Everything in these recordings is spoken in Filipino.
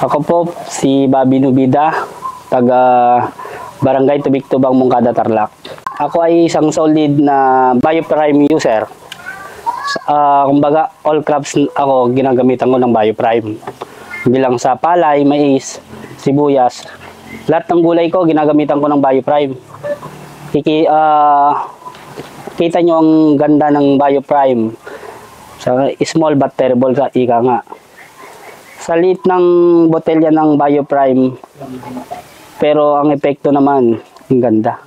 Ako po si Bobby Nubida, taga Barangay Tubig-Tubang, Moncada, Tarlac. Ako ay isang solid na Bioprime user. Kumbaga, all crops ako ginagamitan ko ng Bioprime. Bilang sa palay, mais, sibuyas, lahat ng gulay ko ginagamitan ko ng Bioprime. Kita nyo ang ganda ng Bioprime. Small but terrible sa ika nga. Sa liit ng botelya ng Bioprime, pero ang epekto naman, ang ganda.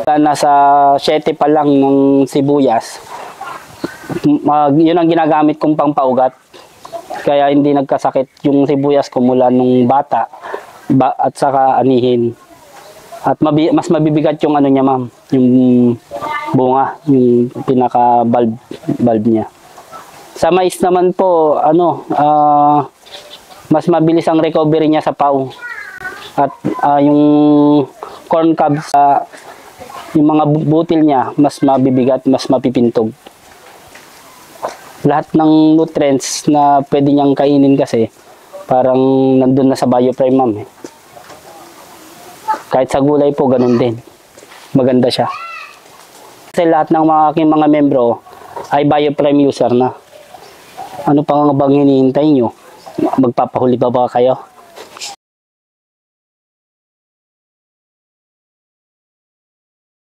Nasa 7 pa lang ng sibuyas, yun ang ginagamit kong pangpaugat. Kaya hindi nagkasakit yung sibuyas ko mula nung bata at saka anihin. At mas mabibigat yung ano niya, ma'am, yung bunga, yung pinaka-bulb niya. Sa mais naman po, mas mabilis ang recovery niya sa pau. At yung corn cobs, yung mga butil niya, mas mabibigat, mas mapipintog. Lahat ng nutrients na pwede niyang kainin kasi, parang nandun na sa Bioprime, ma'am. Kahit sa gulay po, ganun din. Maganda siya. Kasi lahat ng aking mga membro ay Bioprime user na. Ano pa nga bang hinihintay nyo? Magpapahuli pa ba kayo?